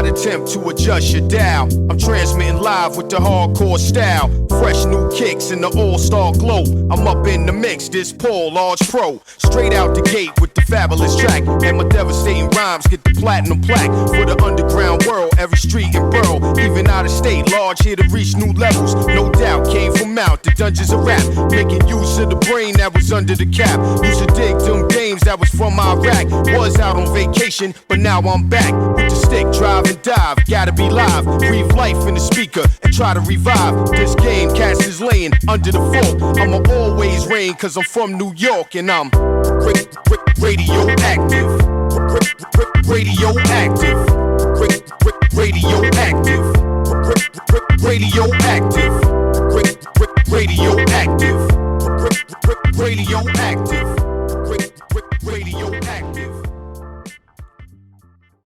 attempt to adjust your dial. I'm transmitting live with the hardcore style. Fresh new kicks in the all-star glow. I'm up in the mix, this Paul, large pro. Straight out the gate with the fabulous track. And my devastating rhymes get the platinum plaque. For the underground world, every street and borough. Even out of state, large here to reach new levels. No doubt, came from out the dungeons of rap. Making use of the brain that was under the cap. Used to dig them games that was from Iraq. Was out on vacation, but now I'm back. With the stick, drive and dive. Gotta be live, breathe life in the speaker and try to revive this game. Cats is laying under the fort. I'ma always reign cause I'm from New York and I'm radioactive. Radioactive. Radioactive. Radioactive. Radioactive. Radioactive.